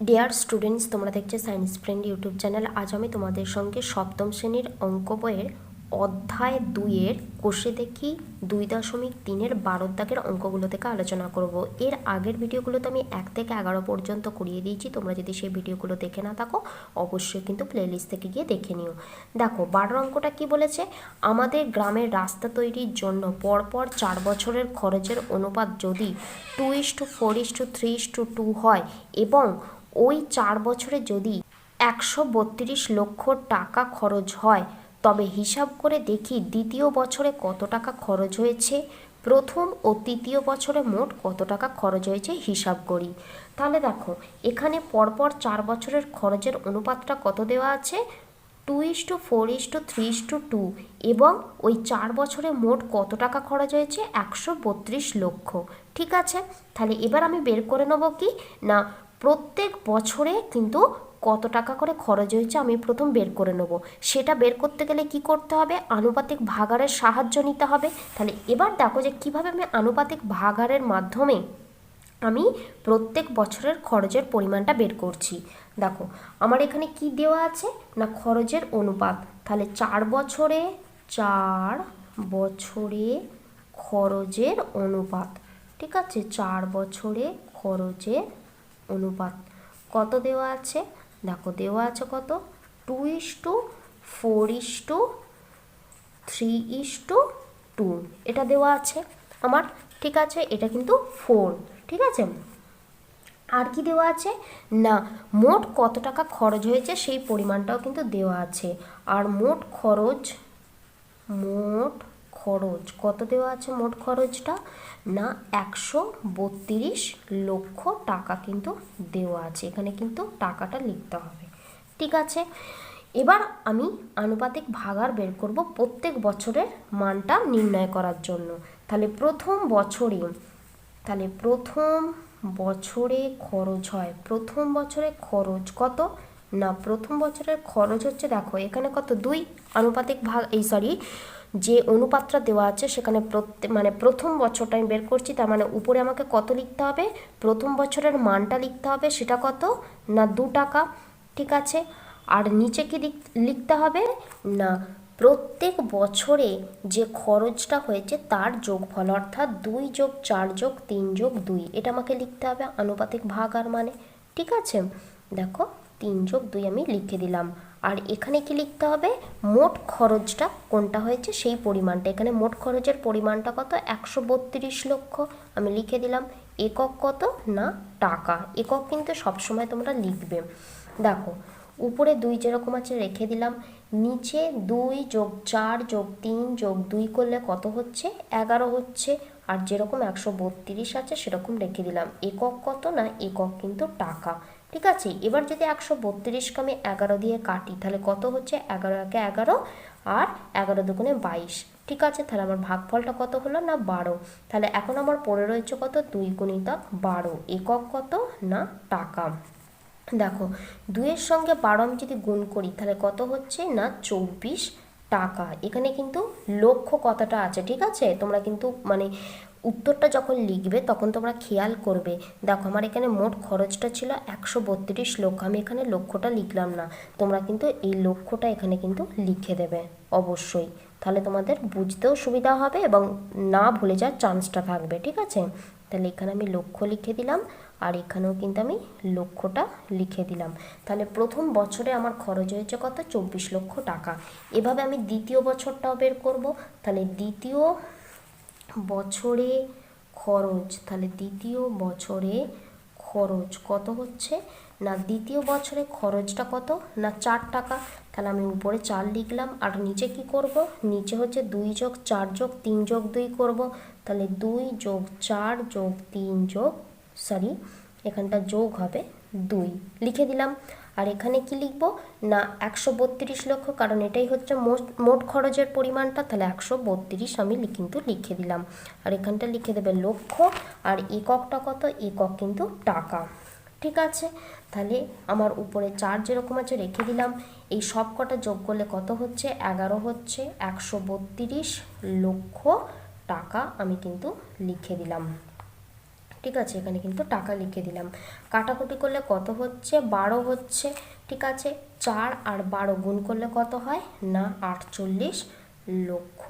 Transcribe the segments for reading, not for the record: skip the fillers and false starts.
Dear students, তোমরা দেখছো science friend YouTube channel. আজ আমি তোমাদের সঙ্গে সপ্তম শ্রেণীর অঙ্ক বইয়ের অধ্যায় 2-এর কোষে দেখি 2.3-এর 12 দাগের অঙ্কগুলো থেকে আলোচনা করব। এর আগের ভিডিওগুলোতে আমি 1 থেকে 11 পর্যন্ত করিয়ে দিয়েছি। তোমরা যদি সেই ভিডিওগুলো দেখে না থাকো অবশ্যই কিন্তু প্লেলিস্ট থেকে গিয়ে দেখে নিও। দেখো 12 অঙ্কটা কি বলেছে, আমাদের গ্রামের রাস্তা তৈরির জন্য পরপর 4 বছরের খরচের অনুপাত যদি 2:4:3:2 হয় এবং ওই 4 বছরে যদি 132 লক্ষ টাকা খরচ হয়, তবে হিসাব করে দেখি দ্বিতীয় বছরে কত টাকা খরচ হয়েছে, প্রথম ও তৃতীয় বছরে মোট কত টাকা খরচ হয়েছে হিসাব করি। তাহলে দেখো এখানে পরপর 4 বছরের খরচের অনুপাতটা কত দেওয়া আছে, 2:4:3:2 এবং ওই 4 বছরে মোট কত টাকা খরচ হয়েছে 132 লক্ষ। ঠিক আছে, তাহলে এবার আমি বের করে নেব কি না, প্রত্যেক বছরে কিন্তু কত টাকা করে খরচ হয়েছে আমি প্রথম বের করে নেব। সেটা বের করতে গেলে কি করতে হবে, আনুপাতিক ভাগাড়ের সাহায্য নিতে হবে। তাহলে এবার দেখো যে কিভাবে আমি আনুপাতিক ভাগাড়ের মাধ্যমে আমি প্রত্যেক বছরের খরচের পরিমাণটা বের করছি। দেখো আমার এখানে কি দেওয়া আছে না, খরচের অনুপাত। তাহলে 4 বছরে খরচের অনুপাত। ঠিক আছে, 4 বছরে খরচের অনুপাত কত দেওয়া আছে, দেখো দেওয়া আছে কত, 2:4:3:2 এটা দেওয়া আছে আমার। ঠিক আছে, এটা কিন্তু 4। ঠিক আছে, আর কি দেওয়া আছে না, মোট কত টাকা খরচ হয়েছে সেই পরিমাণটাও কিন্তু দেওয়া আছে। আর মোট খরচ কত দেওয়া আছে, মোট খরচটা না 132 লক্ষ টাকা কিন্তু দেওয়া আছে। এখানে কিন্তু টাকাটা লিখতে হবে। ঠিক আছে, এবার আমি আনুপাতিক ভাগাড় বের করব প্রত্যেক বছরের মানটা নির্ণয় করার জন্য। তাহলে প্রথম বছরে খরচ হয়, প্রথম বছরে খরচ কত না, প্রথম বছরের খরচ হচ্ছে, দেখো এখানে কত 2, আনুপাতিক ভাগ যে অনুপাতটা দেওয়া আছে সেখানে প্রথম বছরটা আমি বের করছি, তার মানে উপরে আমাকে কত লিখতে হবে, প্রথম বছরের মানটা লিখতে হবে, সেটা কত না 2 টাকা। ঠিক আছে, আর নিচে কি লিখতে হবে না, প্রত্যেক বছরে যে খরচটা হয়েছে তার যোগফল, অর্থাৎ 2+4+3+2, এটা আমাকে লিখতে হবে আনুপাতিক ভাগাড় মানে। ঠিক আছে, দেখো 3+2 আমি লিখে দিলাম। আর এখানে কি লিখতে হবে, মোট খরচটা কোনটা হয়েছে সেই পরিমাণটা। এখানে মোট খরচের পরিমাণটা কত, 132 লক্ষ আমি লিখে দিলাম। একক কত না টাকা, একক কিন্তু সবসময় তোমরা লিখবে। দেখো উপরে 2 যেরকম আছে রেখে দিলাম, নিচে 2+4+3+2 করলে কত হচ্ছে, 11 হচ্ছে। আর যেরকম 132 আছে সেরকম রেখে দিলাম। একক কত না, একক কিন্তু টাকা। ঠিক আছে, এবার যদি 132কে আমি 11 দিয়ে কাটি তাহলে কত হচ্ছে, 11 একে 11 আর 11 দুগুণে 22। ঠিক আছে, তাহলে আমার ভাগফলটা কত হলো না 12। তাহলে এখন আমার পড়ে রয়েছে কত, 2×12, একক কত না টাকা। দেখো 2-এর সঙ্গে 12 আমি যদি গুণ করি তাহলে কত হচ্ছে না 24 টাকা। এখানে কিন্তু লক্ষ কথাটা আছে। ঠিক আছে, তোমরা কিন্তু উত্তরটা যখন লিখবে তখন তোমরা খেয়াল করবে। দেখো আমার এখানে মোট খরচটা ছিল 132 লক্ষ, আমি এখানে লক্ষটা লিখলাম না, তোমরা কিন্তু এই লক্ষটা এখানে কিন্তু লিখে দেবে অবশ্যই, তাহলে তোমাদের বুঝতেও সুবিধা হবে এবং না ভুলে যাওয়ার চান্সটা থাকবে। ঠিক আছে, তাহলে এখানে আমি লক্ষ লিখে দিলাম আর এখানেও কিন্তু আমি লক্ষটা লিখে দিলাম। তাহলে প্রথম বছরে আমার খরচ হয়েছে কত, 24 লক্ষ টাকা। এভাবে আমি দ্বিতীয় বছরটাও বের করব। তাহলে দ্বিতীয় বছরে খরচ কত হচ্ছে না, দ্বিতীয় বছরে খরচটা কত না 4 টাকা। তাহলে আমি উপরে 4 লিখলাম আর নিচে কি করব, নিচে হচ্ছে 2+4+3+2 করব। তাহলে 2+4+3 এখানটা যোগ হবে 2 লিখে দিলাম। আর এখানে কি লিখব না 132 লক্ষ, কারণ এটাই হচ্ছে মোট খরচের পরিমাণটা। তাহলে 132 আমি কিন্তু লিখে দিলাম। আর এখানটা লিখে দেবে লক্ষ, আর এককটা কত, একক কিন্তু টাকা। ঠিক আছে, তাহলে আমার উপরে 4 যেরকম আছে রেখে দিলাম। এই সব কটা যোগ করলে কত হচ্ছে, 11 হচ্ছে। 132 লক্ষ টাকা আমি কিন্তু লিখে দিলাম। ঠিক আছে, এখানে কিন্তু টাকা লিখে দিলাম। কাটাকুটি করলে কত হচ্ছে, 12 হচ্ছে। ঠিক আছে, 4 আর 12 গুণ করলে কত হয় না 48 লক্ষ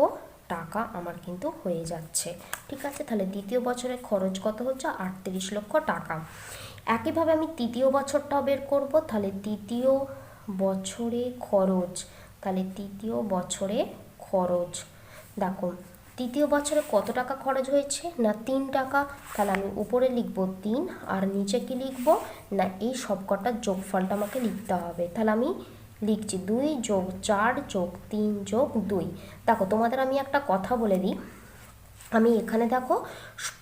টাকা আমার কিন্তু হয়ে যাচ্ছে। ঠিক আছে, তাহলে দ্বিতীয় বছরের খরচ কত হচ্ছে 38 লক্ষ টাকা। একইভাবে আমি তৃতীয় বছরটাও বের করব। তাহলে তৃতীয় বছরে খরচ, তাহলে তৃতীয় বছরে খরচ দেখো তৃতীয় বছরে কত টাকা খরচ হয়েছে না 3 টাকা। তাহলে আমি উপরে লিখব 3 আর নিচে কি লিখব না এই সবকটার যোগফলটা আমাকে লিখতে হবে। তাহলে আমি লিখছি 2 যোগ 4 যোগ 3 যোগ 2। দেখো তোমাদের আমি একটা কথা বলে দিই, আমি এখানে দেখো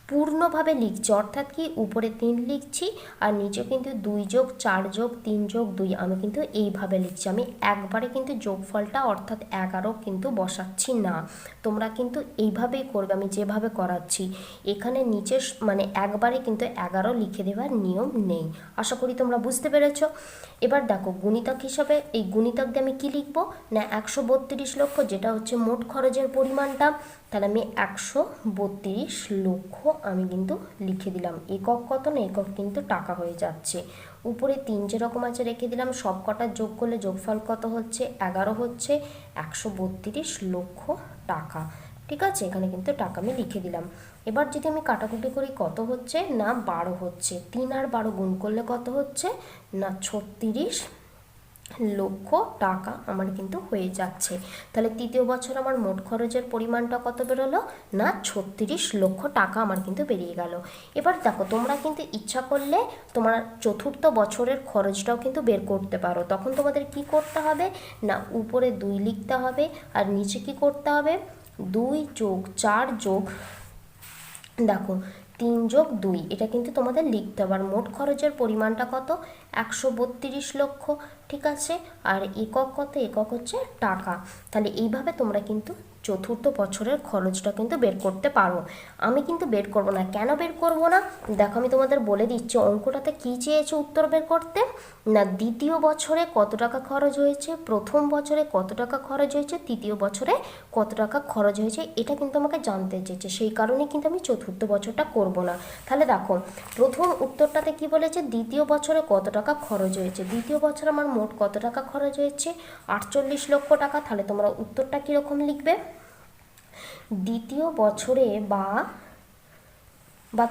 পূর্ণভাবে লিখছি, অর্থাৎ কি উপরে 3 লিখছি আর নিচে কিন্তু 2 যোগ 4 যোগ 3 যোগ 2 আমি কিন্তু এইভাবে লিখছি। আমি একবারে কিন্তু যোগফলটা অর্থাৎ 11 কিন্তু বসাচ্ছি না, তোমরা কিন্তু এইভাবেই করবে আমি যেভাবে করাচ্ছি। এখানে নিচে মানে একবারে কিন্তু 11 লিখে দেওয়ার নিয়ম নেই। আশা করি তোমরা বুঝতে পেরেছো। এবার দেখো গুণিতক হিসাবে এই গুণিতক দিয়ে আমি কি লিখব না 132 লক্ষ, যেটা হচ্ছে মোট খরচের পরিমাণটা। তাহলে আমি 132 লক্ষ আমি কিন্তু লিখে দিলাম। একক কত না একক কিন্তু টাকা হয়ে যাচ্ছে। উপরে 3 যেরকম আছে রেখে দিলাম, সব কটা যোগ করলে যোগফল কত হচ্ছে 11 হচ্ছে, 132 লক্ষ টাকা। ঠিক আছে, এখানে কিন্তু টাকা আমি লিখে দিলাম। এবার যদি আমি কাটাকুটি করি কত হচ্ছে না 12 হচ্ছে, 3 আর 12 গুণ করলে কত হচ্ছে না 36 লক্ষ টাকা আমার কিন্তু হয়ে যাচ্ছে। তাহলে তৃতীয় বছর আমার মোট খরচের পরিমাণটা কত বেরোলো না 36 লক্ষ টাকা আমার কিন্তু বেরিয়ে গেল। এবার দেখো তোমরা কিন্তু ইচ্ছা করলে তোমার চতুর্থ বছরের খরচটাও কিন্তু বের করতে পারো। তখন তোমাদের কি করতে হবে না উপরে 2 লিখতে হবে আর নিচে কি করতে হবে 2 যোগ 4 যোগ দেখো 3 যোগ 2, এটা কিন্তু তোমাদের লিখতে হবে। আর মোট খরচের পরিমাণটা কত 132 লক্ষ। ঠিক আছে, আর একক কত একক হচ্ছে টাকা। তাহলে এইভাবে তোমরা কিন্তু চতুর্থ বছরের খরচটা কিন্তু বের করতে পারো। আমি কিন্তু বের করব না, কেন বের করব না দেখো আমি তোমাদের বলে দিচ্ছি। অঙ্কটাতে কী চেয়েছে উত্তর বের করতে না দ্বিতীয় বছরে কত টাকা খরচ হয়েছে, প্রথম বছরে কত টাকা খরচ হয়েছে, তৃতীয় বছরে কত টাকা খরচ হয়েছে, এটা কিন্তু আমাকে জানতে চেয়েছে। সেই কারণে কিন্তু আমি চতুর্থ বছরটা করব না। তাহলে দেখো প্রথম উত্তরটাতে কি বলেছে দ্বিতীয় বছরে কত টাকা খরচ হয়েছে, দ্বিতীয় বছর আমার মোট কত টাকা খরচ হয়েছে 48 লক্ষ টাকা। তাহলে তোমরা উত্তরটা কীরকম লিখবে দ্বিতীয় বছরে বা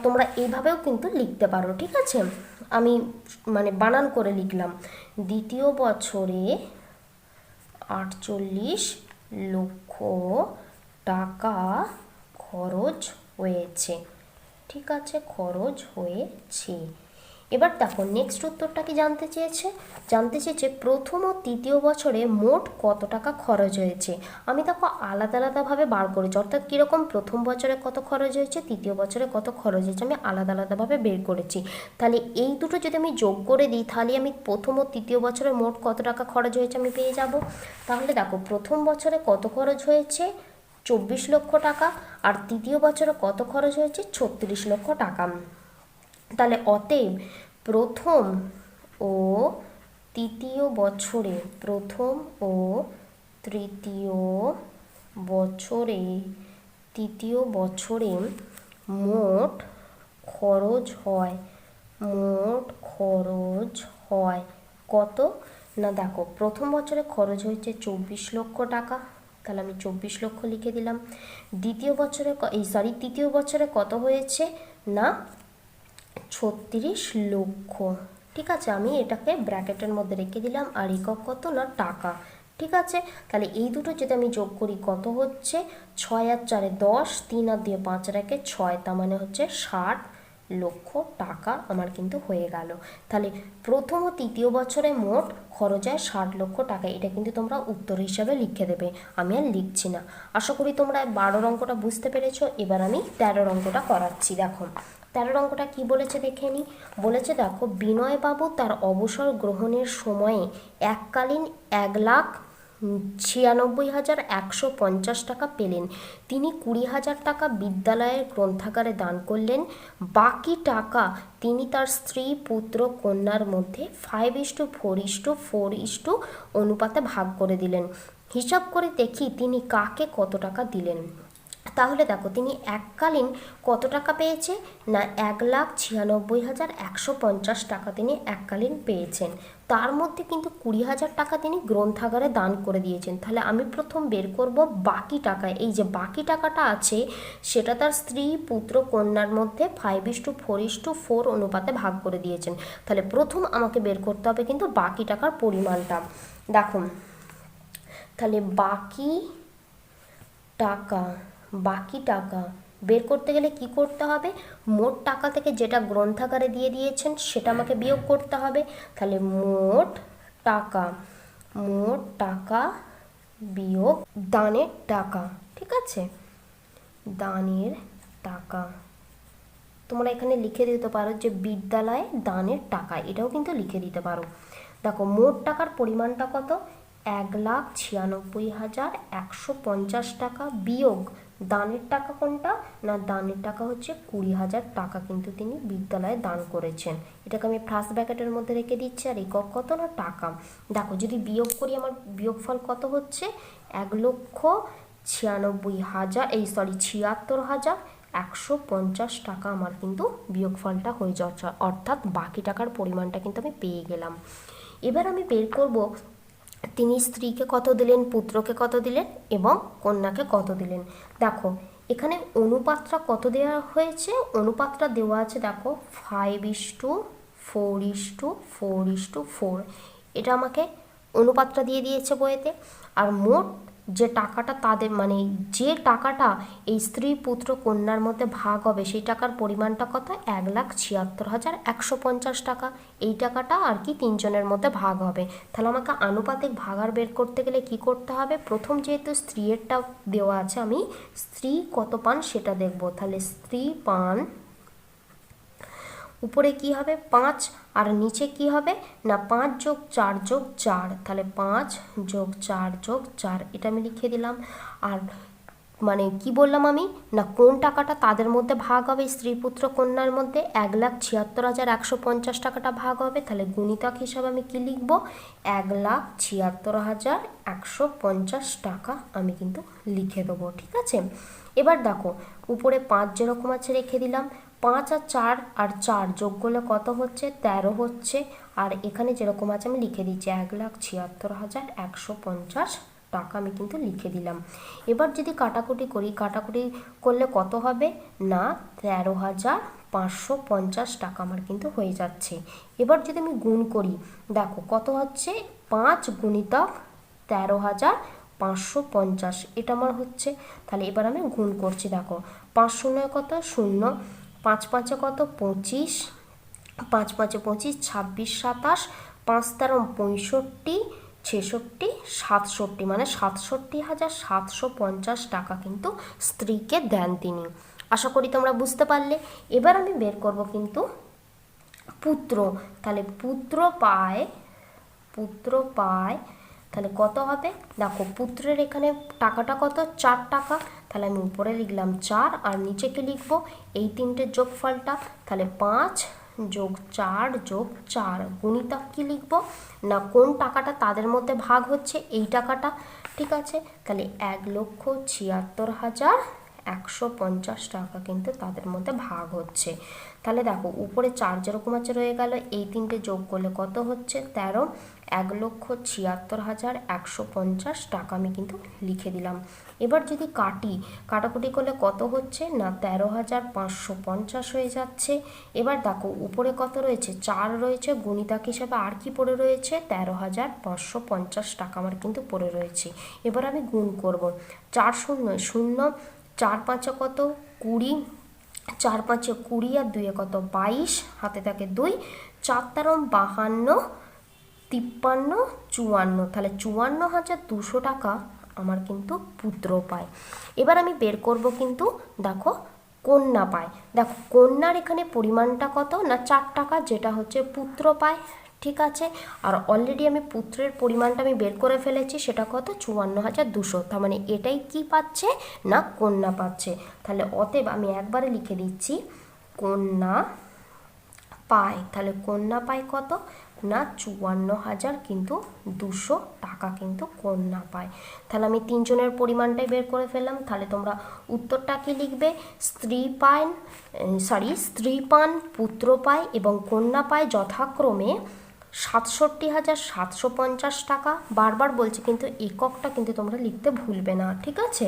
তোমরা এইভাবেও কিন্তু লিখতে পারো। ঠিক আছে, আমি মানে বানান করে লিখলাম দ্বিতীয় বছরে 48 লক্ষ টাকা খরচ হয়েছে। ঠিক আছে, খরচ হয়েছে। এবার দেখো নেক্সট উত্তরটা কি জানতে চেয়েছে প্রথম ও তৃতীয় বছরে মোট কত টাকা খরচ হয়েছে। আমি দেখো আলাদা আলাদাভাবে বার করেছি, অর্থাৎ কীরকম প্রথম বছরে কত খরচ হয়েছে তৃতীয় বছরে কত খরচ হয়েছে আমি আলাদা আলাদাভাবে বের করেছি। তাহলে এই দুটো যদি আমি যোগ করে দিই তাহলে আমি প্রথম ও তৃতীয় বছরে মোট কত টাকা খরচ হয়েছে আমি পেয়ে যাব। তাহলে দেখো প্রথম বছরে কত খরচ হয়েছে 24 লক্ষ টাকা, আর তৃতীয় বছরে কত খরচ হয়েছে 36 লক্ষ টাকা। তাহলে অতএব প্রথম ও তৃতীয় বছরে তৃতীয় বছরে মোট খরচ হয় কত না দেখো প্রথম বছরে খরচ হয়েছে 24 লক্ষ টাকা, তাহলে আমি 24 লক্ষ লিখে দিলাম। তৃতীয় বছরে কত হয়েছে না 36 লক্ষ। ঠিক আছে, আমি এটাকে ব্র্যাকেটের মধ্যে রেখে দিলাম। আর একক কত না টাকা। ঠিক আছে, তাহলে এই দুটো যদি আমি যোগ করি কত হচ্ছে 6 আর 4 10, 3 আর 2 5 রেখে 6, তার মানে হচ্ছে 60 লক্ষ টাকা আমার কিন্তু হয়ে গেল। তাহলে প্রথম ও তৃতীয় বছরে মোট খরচ হয় 60 লক্ষ টাকা। এটা কিন্তু তোমরা উত্তর হিসাবে লিখে দেবে, আমি আর লিখছি না। আশা করি তোমরা 12 অঙ্কটা বুঝতে পেরেছো। এবার আমি 13 অঙ্কটা করাচ্ছি। দেখো 13 অঙ্কটা কি বলেছে দেখে নিই। বলেছে দেখো বিনয়বাবু তার অবসর গ্রহণের সময়ে এককালীন 1,96,150 টাকা পেলেন। তিনি 20,000 টাকা বিদ্যালয়ের গ্রন্থাগারে দান করলেন। বাকি টাকা তিনি তার স্ত্রী পুত্র কন্যার মধ্যে 5:4:4 অনুপাতে ভাগ করে দিলেন। হিসাব করে দেখি তিনি কাকে কত টাকা দিলেন। তাহলে দেখো তিনি এককালীন কত টাকা পেয়েছে না 1,96,150 টাকা তিনি এককালীন পেয়েছেন। তার মধ্যে কিন্তু 20,000 টাকা তিনি গ্রন্থাগারে দান করে দিয়েছেন। তাহলে আমি প্রথম বের করব বাকি টাকা। এই যে বাকি টাকাটা আছে সেটা তার স্ত্রী পুত্র কন্যার মধ্যে 5:4:4 অনুপাতে ভাগ করে দিয়েছেন। তাহলে প্রথম আমাকে বের করতে হবে কিন্তু বাকি টাকার পরিমাণটা। দেখো তাহলে বাকি টাকা বের করতে গেলে কি করতে হবে, মোট টাকা থেকে যেটা গ্রন্থাগারে দিয়ে দিয়েছেন সেটা আমাকে বিয়োগ করতে হবে। তাহলে মোট টাকা বিয়োগ দানের টাকা, ঠিক আছে, দানের টাকা। তোমরা এখানে লিখে দিতে পারো যে বিদ্যালয়ে দানের টাকা, এটাও কিন্তু লিখে দিতে পারো। দেখো মোট টাকার পরিমাণটা কত, 1,96,150 টাকা বিয়োগ দানের টাকা কোনটা না দানের টাকা হচ্ছে 20,000 টাকা কিন্তু তিনি বিদ্যালয়ে দান করেছেন। এটাকে আমি ফার্স্ট ব্র্যাকেটের মধ্যে রেখে দিচ্ছি। আর একক কত না টাকা। দেখো যদি বিয়োগ করি আমার বিয়োগফল কত হচ্ছে 1,76,150 টাকা আমার কিন্তু বিয়োগফলটা হয়ে যাচ্ছে, অর্থাৎ বাকি টাকার পরিমাণটা কিন্তু আমি পেয়ে গেলাম। এবার আমি বের করব তিনি স্ত্রীকে কত দিলেন, পুত্রকে কত দিলেন এবং কন্যাকে কত দিলেন। দেখো এখানে অনুপাতটা কত দেওয়া হয়েছে, অনুপাতটা দেওয়া আছে দেখো 5:4:4:4। এটা আমাকে অনুপাতটা দিয়ে দিয়েছে বইতে। আর মোট যে টাকাটা তাদের মানে যে টাকাটা এই স্ত্রী পুত্র কন্যার মধ্যে ভাগ হবে সেই টাকার পরিমাণটা কত, 1,76,150 টাকা। এই টাকাটা আর কি তিনজনের মধ্যে ভাগ হবে। তাহলে আমাকে আনুপাতিক ভাগার বের করতে গেলে কি করতে হবে, প্রথম যেহেতু স্ত্রীরটা দেওয়া আছে আমি স্ত্রী কত পান সেটা দেখব। তাহলে স্ত্রী পান উপরে কি হবে 5 আর নিচে কি হবে না 5+4+4, তাহলে 5+4+4 এটা আমি লিখে দিলাম। আর মানে কি বললাম আমি না কোন টাকাটা তাদের মধ্যে ভাগ হবে, স্ত্রী পুত্র কন্যার মধ্যে 1,76,150 টাকাটা ভাগ হবে। তাহলে গুণিতক হিসাবে আমি কি লিখব, 1,76,150 টাকা আমি কিন্তু লিখে দেবো, ঠিক আছে। এবার দেখো উপরে 5 যেরকম আছে রেখে দিলাম, 5 আর 4 আর 4 যোগ করলে কত হচ্ছে 13 হচ্ছে। আর এখানে যেরকম আছে আমি লিখে দিচ্ছি 1,76,150 টাকা আমি কিন্তু লিখে দিলাম। এবার যদি কাটাকুটি করি, কাটাকুটি করলে কত হবে না 13,550 টাকা আমার কিন্তু হয়ে যাচ্ছে। এবার যদি আমি গুণ করি দেখো কত হচ্ছে 5 গুণিতক 13,550 এটা আমার হচ্ছে। তাহলে এবার আমি গুণ করছি, দেখো 5 শূন্য কত 0, 5 5 কত 25, 5 5 25, 26 27, 5 13 65, 66 67 মানে 67,750 টাকা কিন্তু স্ত্রীকে দেন তিনি। আশা করি তোমরা বুঝতে পারলে। এবার আমি বের করব কিন্তু পুত্র। তাহলে পুত্র পায় তাহলে কত হবে, দেখো পুত্রের এখানে টাকাটা কত 4 টাকা। তাহলে আমি উপরে লিখলাম 4 আর নিচে কি লিখবো এই তিনটের যোগফলটা। তাহলে 5+4+4 গুণিতক কি লিখবো না কোন টাকাটা তাদের মধ্যে ভাগ হচ্ছে এই টাকাটা, ঠিক আছে। তাহলে 1,76,150 টাকা কিন্তু তাদের মধ্যে ভাগ হচ্ছে। তাহলে দেখো উপরে 4 যেরকম আছে রয়ে গেল, এই তিনটে যোগ করলে কত হচ্ছে 13, 1,76,150 টাকা আমি কিন্তু লিখে দিলাম। এবার যদি কাটাকুটি করলে কত হচ্ছে না 13,550 হয়ে যাচ্ছে। এবার দেখো উপরে কত রয়েছে 4 রয়েছে, গুণিতক হিসাবে আর কি পড়ে রয়েছে 13,550 টাকা আমার কিন্তু পড়ে রয়েছে। এবার আমি গুণ করব, 4 শূন্য 0, 4 5 কত 20, 4 5 20 আর 2 কত 22, হাতে থাকে 2, 4 13 52, 53 54, তাহলে 54,200 টাকা আমার কিন্তু পুত্র পায়। এবার আমি বের করব কিন্তু দেখো কন্যা পায়। দেখো কন্যার এখানে পরিমাণটা কত না 4 টাকা, যেটা হচ্ছে পুত্র পায়, ঠিক আছে। আর অলরেডি আমি পুত্রের পরিমাণটা আমি বের করে ফেলেছি, সেটা কত 54,200, তার মানে এটাই কি পাচ্ছে না কন্যা পাচ্ছে। তাহলে অতএব আমি একবারে লিখে দিচ্ছি কন্যা পায়। তাহলে কন্যা পায় কত না 54,000 কিন্তু 200 টাকা কিন্তু কন্যা পায়। তাহলে আমি তিনজনের পরিমাণটাই বের করে ফেললাম। তাহলে তোমরা উত্তরটা কি লিখবে? স্ত্রী পান, পুত্র পায় এবং কন্যা পায় যথাক্রমে 67,750 টাকা। বারবার বলছি কিন্তু এককটা কিন্তু তোমরা লিখতে ভুলবে না, ঠিক আছে?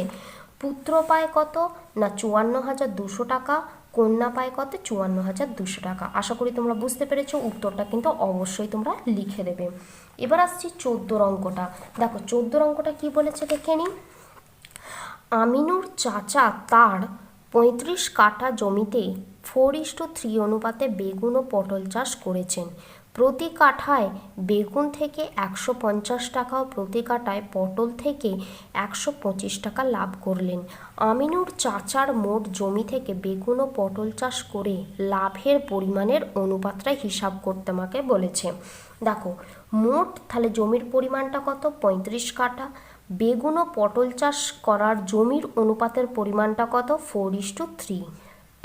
পুত্র পায় কত? না 54,200 টাকা। কন্যা পায় কত? 54,200 টাকা। আশা করি তোমরা বুঝতে পেরেছো। উত্তরটা কিন্তু অবশ্যই তোমরা লিখে দেবে। এবার আসছি 14 অঙ্কটা। দেখো 14 অঙ্কটা কি বলেছে দেখে নিই। আমিনুর চাচা তার 35 কাঠা জমিতে 4:3 অনুপাতে বেগুন ও পটল চাষ করেছেন। প্রতি কাঠায় বেগুন থেকে 150 টাকা ও প্রতি কাঠায় পটল থেকে 125 টাকা লাভ করলেন। আমিনুর চাচার মোট জমি থেকে বেগুন ও পটল চাষ করে লাভের পরিমাণের অনুপাতটা হিসাব করতে আমাকে বলেছে। দেখো মোট তাহলে জমির পরিমাণটা কত? 35 কাঠা। বেগুন ও পটল চাষ করার জমির অনুপাতের পরিমাণটা কত? 4:3।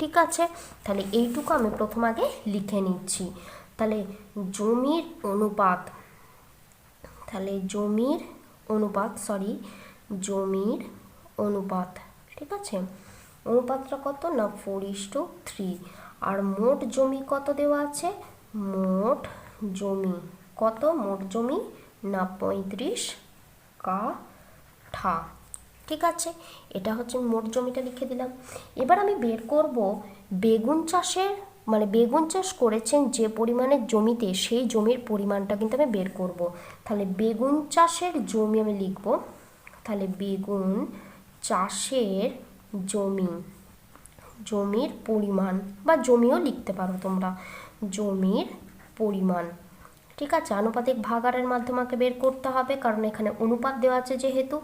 ঠিক আছে, তাহলে এইটুকু আমি প্রথম আগে লিখে নিচ্ছি। তাহলে জমির অনুপাত, জমির অনুপাত, ঠিক আছে, অনুপাতটা কত? না 4:3। আর মোট জমি কত দেওয়া আছে? মোট জমি কত? মোট জমি না 35 কাঠা। ঠিক আছে, এটা হচ্ছে মোট জমিটা লিখে দিলাম। এবার আমি বের করব বেগুন চাষের বেগুন চাষ করেছেন যে পরিমাণের জমিতে, সেই জমির পরিমাণটা কিন্তু আমি বের করব। তাহলে বেগুন চাষের জমি আমি লিখব। তাহলে বেগুন চাষের জমির পরিমাণ, বা জমিও লিখতে পারো তোমরা, জমির পরিমাণ। ঠিক আছে, আনুপাতিক ভাগাড়ের মাধ্যমে আমাকে বের করতে হবে, কারণ এখানে অনুপাত দেওয়া আছে যেহেতু।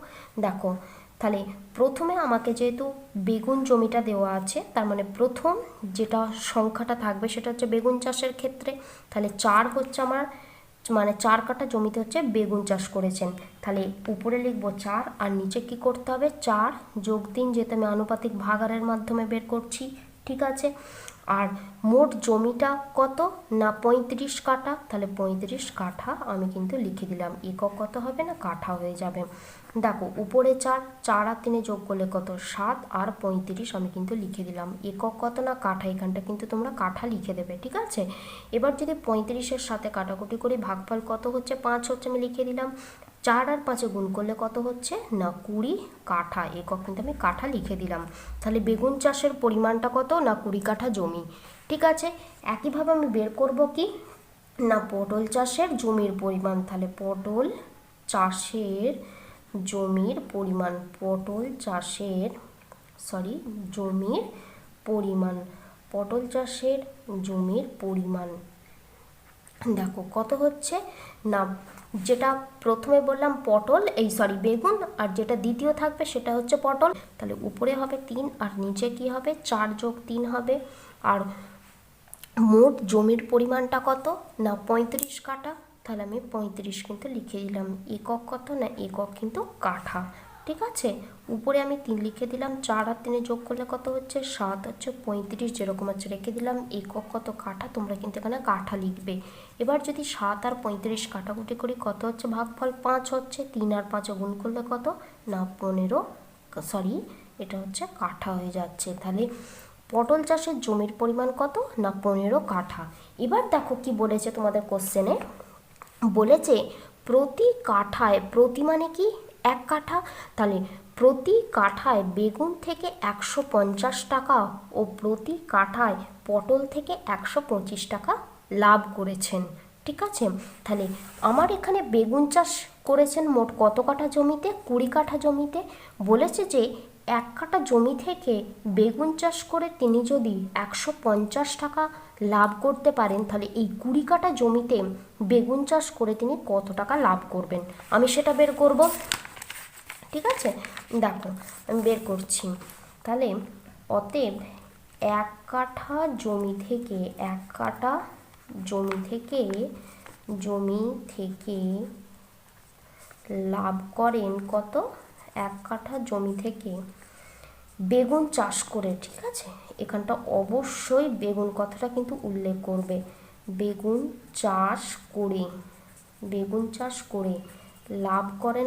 দেখো তাহলে প্রথমে আমাকে যেহেতু বেগুন জমিটা দেওয়া আছে, তার মানে প্রথম যেটা সংখ্যাটা থাকবে সেটা হচ্ছে বেগুন চাষের ক্ষেত্রে। তাহলে 4 হচ্ছে আমার 4 কাঠা জমিতে হচ্ছে বেগুন চাষ করেছেন। তাহলে উপরে লিখবো 4 আর নিচে কি করতে হবে? 4 যোগ 3, যেহেতু আমি আনুপাতিক ভাগাড়ের মাধ্যমে বের করছি। ঠিক আছে, আর মোট জমিটা কত? না 35 কাঠা। তাহলে 35 কাঠা আমি কিন্তু লিখে দিলাম। একক কত হবে? না কাঠা হয়ে যাবে। দেখো উপরে 4 আর 3 যোগ করলে কত? 7 আর 35 আমি কিন্তু লিখে দিলাম। একক কত? না কাঠা। এখানটা কিন্তু তোমরা কাঠা লিখে দেবে। ঠিক আছে, এবার যদি 35-এর সাথে কাটাকুটি করি, ভাগফল কত হচ্ছে? 5 হচ্ছে, আমি লিখে দিলাম। 4 আর 5 গুণ করলে কত হচ্ছে? না 20 কাঠা। একক কিন্তু আমি কাঠা লিখে দিলাম। তাহলে বেগুন চাষের পরিমাণটা কত? না 20 কাঠা জমি। ঠিক আছে, একইভাবে আমি বের করব কি? না পটল চাষের জমির পরিমাণ। তাহলে পটল চাষের জমির পরিমাণ, পটল চাষের জমির পরিমাণ দেখো কত হচ্ছে? না যেটা প্রথমে বললাম পটল, বেগুন, আর যেটা দ্বিতীয় থাকবে সেটা হচ্ছে পটল। তাহলে উপরে হবে 3 আর নিচে কি হবে? 4 যোগ 3 হবে। আর মোট জমির পরিমাণটা কত? না 35 কাঠা। তাহলে আমি 35 কিন্তু লিখে দিলাম। একক কত? না একক কিন্তু কাঠা। ঠিক আছে, উপরে আমি 3 লিখে দিলাম। 4 আর 3 যোগ করলে কত হচ্ছে? 7 হচ্ছে। 35 যেরকম আছে রেখে দিলাম। একক কত? কাঠা। তোমরা কিন্তু এখানে কাঠা লিখবে। এবার যদি 7 আর 35 কাটাকুটি করি, কত হচ্ছে? ভাগফল 5 হচ্ছে। 3 আর 5 গুণ করলে কত? না 15, এটা হচ্ছে কাঠা হয়ে যাচ্ছে। তাহলে পটল চাষের জমির পরিমাণ কত? না 15 কাঠা। এবার দেখো কি বলেছে তোমাদের কোশ্চেনে, বলেছে প্রতি কাঠায়, প্রতি মানে কি? 1 কাঠা। তাহলে প্রতি কাঠায় বেগুন থেকে 150 টাকা ও প্রতি কাঠায় পটল থেকে 125 টাকা লাভ করেছেন। ঠিক আছে, তাহলে আমার এখানে বেগুন চাষ করেছেন মোট কত কাঠা জমিতে? 20 কাঠা জমিতে। বলেছে যে 1 কাঠা জমি থেকে বেগুন চাষ করে তিনি যদি 150 টাকা লাভ করতে পারেন, তাহলে এই 20 কাঠা জমিতে বেগুন চাষ করে তিনি কত টাকা লাভ করবেন, আমি সেটা বের করব। ঠিক আছে, দেখো আমি বের করছি। তাহলে অতএব 1 কাঠা জমি থেকে লাভ করেন কত? 1 কাঠা জমি থেকে বেগুন চাষ করে। ঠিক আছে, এখানটা অবশ্যই বেগুন কথাটা কিন্তু উল্লেখ করবে। বেগুন চাষ করে লাভ করেন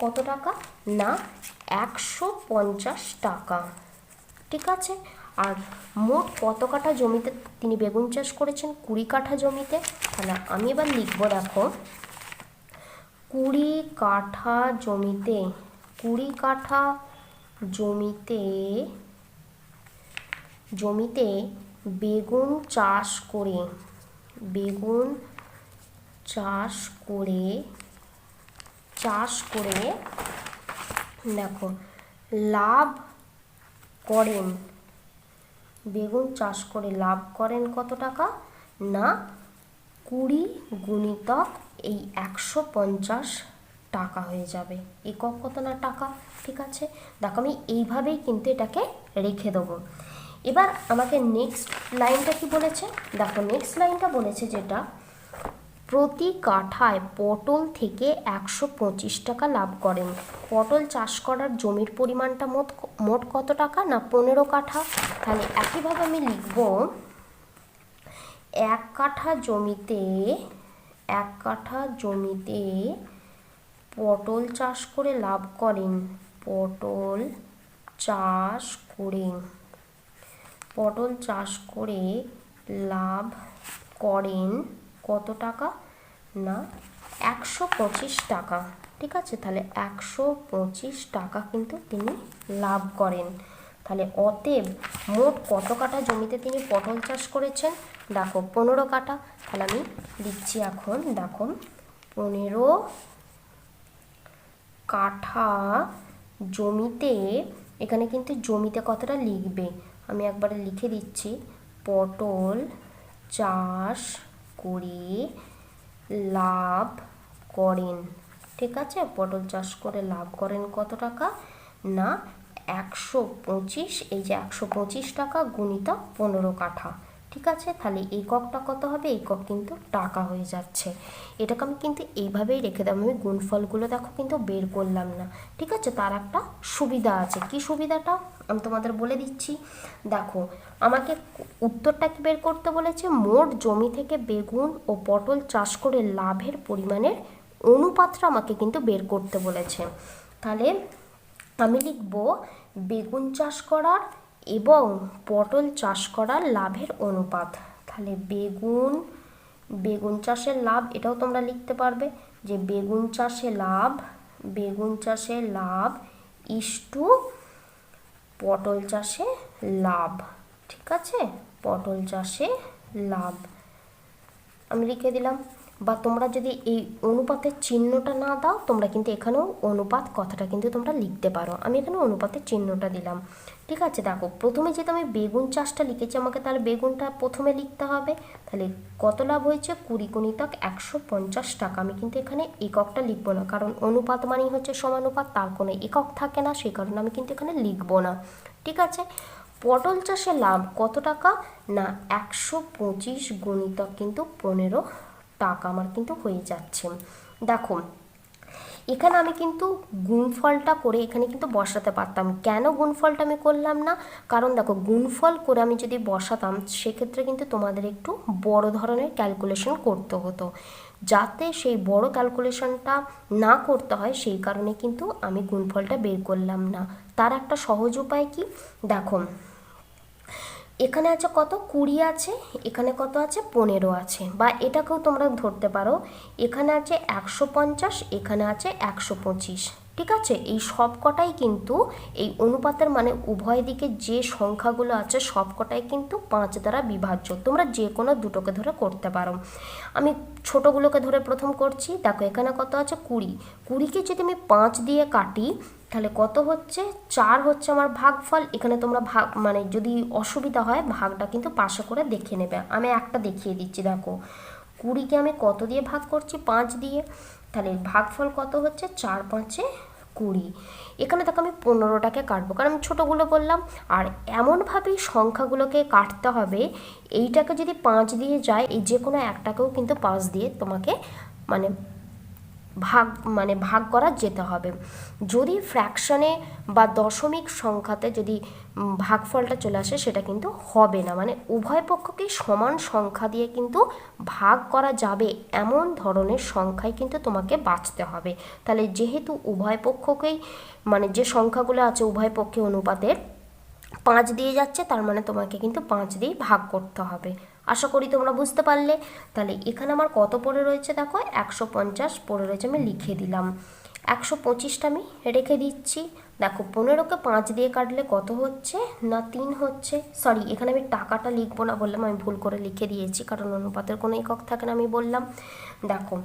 কত টাকা না 150 টাকা। ঠিক আছে, আর মোট কত কাঠা জমিতে তিনি বেগুন চাষ করেছেন? 20 কাঠা জমিতে। তাহলে আমি এবার লিখবো, দেখো 20 কাঠা জমিতে 20 কাঠা জমিতে বেগুন চাষ করে দেখো লাভ করেন, বেগুন চাষ করে লাভ করেন কত টাকা না 20 গুণিতক এই 150 টাকা হয়ে যাবে। একক কত না টাকা। ঠিক আছে, দেখো আমি এইভাবেই কিন্তু এটাকে রেখে দেবো। এবার আমাকে নেক্সট লাইনটা কি বলেছে, দেখো নেক্সট লাইনটা বলেছে যেটা প্রতি কাঠায় পটল থেকে 125 টাকা লাভ করেন। পটল চাষ করার জমির পরিমাণটা মোট কত টাকা না 15 কাঠা। তাহলে একইভাবে আমি লিখব 1 কাঠা জমিতে পটল চাষ করে লাভ করেন কত টাকা না 125 টাকা। ঠিক আছে, তাহলে 125 টাকা কিন্তু তিনি লাভ করেন। তাহলে অতএব মোট কত কাঠা জমিতে তিনি পটল চাষ করেছেন? দেখো 15 কাঠা। তাহলে আমি লিখছি এখন, দেখো 15 কাঠা জমিতে, এখানে কিন্তু জমিতে কতটা লিখবে আমি একবারে লিখে দিচ্ছি, পটল চাষ করে লাভ করেন। ঠিক আছে, পটল চাষ করে লাভ করেন কত টাকা না 125, এই যে 125 টাকা গুণিতক 15 কাঠা। ঠিক আছে, তাহলে এককটা কত হবে? একক কিন্তু টাকা হয়ে যাচ্ছে। এটাকে আমি কিন্তু এইভাবেই রেখে দেবো। আমি গুণফলগুলো দেখো কিন্তু বের করলাম না। ঠিক আছে, তার একটা সুবিধা আছে। কি সুবিধাটা আমি তোমাদের বলে দিচ্ছি। দেখো আমাকে উত্তরটা কি বের করতে বলেছে? মোট জমি থেকে বেগুন ও পটল চাষ করে লাভের পরিমাণের অনুপাতটা আমাকে কিন্তু বের করতে বলেছে। তাহলে আমি লিখব বেগুন চাষ করার এবং পটল চাষ করার লাভের অনুপাত। তাহলে বেগুন চাষের লাভ, এটাও তোমরা লিখতে পারবে যে বেগুন চাষে লাভ ইস্টু পটল চাষে লাভ। ঠিক আছে, পটল চাষে লাভ আমি লিখে দিলাম। বা তোমরা যদি এই অনুপাতের চিহ্নটা না দাও, তোমরা কিন্তু এখানেও অনুপাত কথাটা কিন্তু তোমরা লিখতে পারো। আমি এখানে অনুপাতের চিহ্নটা দিলাম। ঠিক আছে, দেখো প্রথমে যেহেতু আমি বেগুন চাষটা লিখেছি, আমাকে তাহলে বেগুনটা প্রথমে লিখতে হবে। তাহলে কত লাভ হয়েছে? 20 গুণিতক 150 টাকা। আমি কিন্তু এখানে এককটা লিখবো না, কারণ অনুপাত মানেই হচ্ছে সমানুপাত, তার কোনো একক থাকে না, সেই কারণে আমি কিন্তু এখানে লিখবো না। ঠিক আছে, পটল চাষে লাভ কত টাকা না 125 গুণিতক কিন্তু 15 টাকা আমার কিন্তু হয়ে যাচ্ছে। দেখো এখানে আমি কিন্তু গুণফলটা করে এখানে কিন্তু বসাতে পারতাম। কেন গুণফলটা আমি করলাম না? কারণ দেখো গুণফল করে আমি যদি বসাতাম, সেক্ষেত্রে কিন্তু তোমাদের একটু বড় ধরনের ক্যালকুলেশন করতে হতো। যাতে সেই বড় ক্যালকুলেশনটা না করতে হয়, সেই কারণে কিন্তু আমি গুণফলটা বের করলাম না। তার একটা সহজ উপায় কি, দেখো এখানে আছে কত 20 আছে, এখানে কত আছে 15 আছে, বা এটাকেও তোমরা ধরতে পারো এখানে আছে 150, এখানে আছে 125। ঠিক আছে, এই সব কটাই কিন্তু এই অনুপাতের মানে উভয় দিকে যে সংখ্যাগুলো আছে সব কটাই কিন্তু 5 দ্বারা বিভাজ্য। তোমরা যে কোনো দুটোকে ধরে করতে পারো। আমি ছোটোগুলোকে ধরে প্রথম করছি। দেখো এখানে কত আছে 20, 20কে যদি আমি 5 দিয়ে কাটি তাহলে কত হচ্ছে? 4 হচ্ছে আমার ভাগফল। এখানে তোমরা ভাগ মানে যদি অসুবিধা হয় ভাগটা কিন্তু পাশে করে দেখে নেবে। আমি একটা দেখিয়ে দিচ্ছি। দেখো 20কে আমি কত দিয়ে ভাগ করছি? 5 দিয়ে। তাহলে ভাগফল কত হচ্ছে? 4 5 20। এখানে দেখো আমি 15টাকে কাটবো, কারণ আমি ছোটোগুলো বললাম। আর এমনভাবেই সংখ্যাগুলোকে কাটতে হবে, এইটাকে যদি 5 দিয়ে যায়, এই যে কোনো একটাকেও কিন্তু 5 দিয়ে তোমাকে মানে ভাগ করা যেতে হবে। যদি ফ্র্যাকশনে বা দশমিক সংখ্যাতে যদি ভাগফলটা চলে আসে সেটা কিন্তু হবে না, মানে উভয় পক্ষকেই সমান সংখ্যা দিয়ে কিন্তু ভাগ করা যাবে এমন ধরনের সংখ্যায় কিন্তু তোমাকে বাছতে হবে। তাহলে যেহেতু উভয় পক্ষকেই মানে যে সংখ্যাগুলো আছে উভয় পক্ষে অনুপাতের 5 দিয়ে যাচ্ছে, তার মানে তোমাকে কিন্তু 5 দিয়ে ভাগ করতে হবে। আশা করি তোমরা বুঝতে পারলে। তাহলে এখানে আমার কত পড়ে রয়েছে দেখো, 150 পড়ে রয়েছে, আমি লিখে দিলাম। 125টা আমি রেখে দিচ্ছি। দেখো 15কে 5 দিয়ে কাটলে কত হচ্ছে না 3 হচ্ছে। সরি, এখানে আমি টাকাটা লিখবো না বললাম, আমি ভুল করে লিখে দিয়েছি, কারণ অনুপাতের কোনো একক থাকে না আমি বললাম। দেখো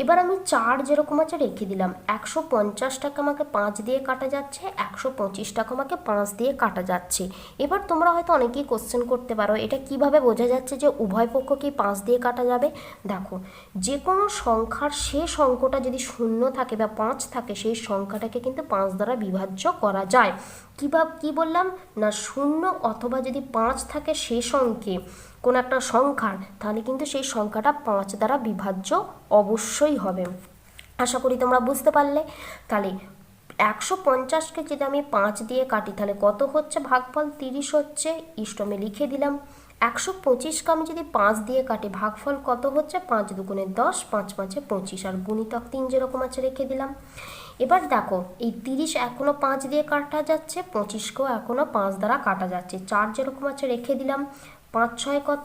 এবার আমি 4 যেরকম আছে রেখে দিলাম। 150 টাকা আমাকে 5 দিয়ে কাটা যাচ্ছে, 125 টাকা আমাকে 5 দিয়ে কাটা যাচ্ছে। এবার তোমরা হয়তো অনেকেই কোশ্চেন করতে পারো এটা কিভাবে বোঝা যাচ্ছে যে উভয় পক্ষকেই 5 দিয়ে কাটা যাবে। দেখো যে কোনো সংখ্যার শেষ অঙ্কটা যদি 0 থাকে বা 5 থাকে সেই সংখ্যাটাকে কিন্তু 5 দ্বারা বিভাজ্য করা যায়। কি বললাম না, 0 অথবা যদি 5 থাকে শেষ অঙ্কে কোনো একটা সংখ্যার, তাহলে কিন্তু সেই সংখ্যাটা 5 দ্বারা বিভাজ্য অবশ্যই হবে। আশা করি তোমরা বুঝতে পারলে। তাহলে 150কে যদি আমি 5 দিয়ে কাটি তাহলে কত হচ্ছে, ভাগফল 30 হচ্ছে, ইষ্টমে লিখে দিলাম। 125কে আমি যদি 5 দিয়ে কাটি ভাগফল কত হচ্ছে, 5 দুগুণে 10, 5 5 25, আর গুণিতক 3 যেরকম আছে রেখে দিলাম। এবার দেখো এই 30 এখনও 5 দিয়ে কাটা যাচ্ছে, 25কেও এখনও 5 দ্বারা কাটা যাচ্ছে। 4 যেরকম আছে রেখে দিলাম। 5 6 কত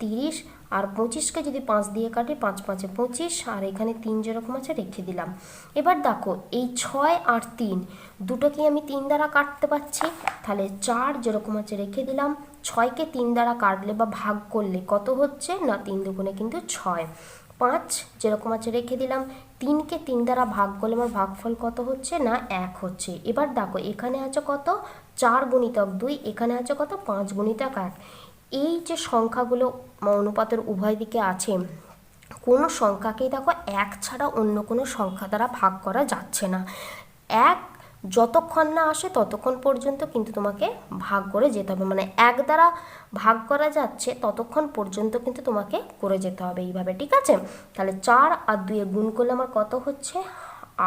30, আর 25কে যদি 5 দিয়ে কাটি 5 5 25, আর এখানে 3 যেরকম আছে রেখে দিলাম। এবার দেখো এই 6 আর 3 দুটোকেই আমি 3 দ্বারা কাটতে পারছি, তাহলে 4 যেরকম আছে রেখে দিলাম। 6কে 3 দ্বারা কাটলে বা ভাগ করলে কত হচ্ছে না 3 দুগুণে কিন্তু 6। 5 যেরকম আছে রেখে দিলাম। 3কে 3 দ্বারা ভাগ করলে আমার ভাগফল কত হচ্ছে না 1 হচ্ছে। এবার দেখো এখানে আছে কত 4 গুণিতক 2, এখানে আছে কত 5 গুণিতক 1। এই যে সংখ্যাগুলো অনুপাতের উভয় দিকে আছে, কোনো সংখ্যাকেই দেখো 1 ছাড়া অন্য কোনো সংখ্যা দ্বারা ভাগ করা যাচ্ছে না। 1 যতক্ষণ না আসে ততক্ষণ পর্যন্ত কিন্তু তোমাকে ভাগ করে যেতে হবে, মানে 1 দ্বারা ভাগ করা যাচ্ছে ততক্ষণ পর্যন্ত কিন্তু তোমাকে করে যেতে হবে এইভাবে, ঠিক আছে। তাহলে 4 আর 2 গুণ করলে আমার কত হচ্ছে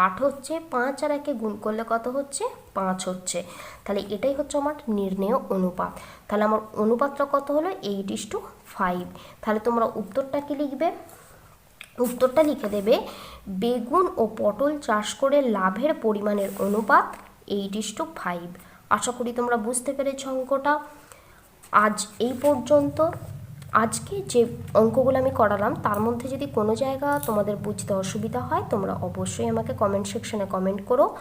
8 হচ্ছে, 5 আর 1 গুণ করলে কত হচ্ছে 5 হচ্ছে। তাহলে এটাই হচ্ছে আমার নির্ণেয় অনুপাত। তাহলে আমার অনুপাতটা কত হলো 8:5। তাহলে তোমরা উত্তরটা কি লিখবে, উত্তরটা লিখে দেবে বেগুন ও পটল চাষ করে লাভের পরিমাণের অনুপাত 8:5। আশা করি তোমরা বুঝতে পেরেছ অঙ্কটা। আজ এই পর্যন্ত। আজকে যে অঙ্কগুলো আমি করালাম তার মধ্যে যদি কোনো জায়গা তোমাদের বুঝতে অসুবিধা হয় তোমরা অবশ্যই আমাকে কমেন্ট সেকশনে কমেন্ট করো।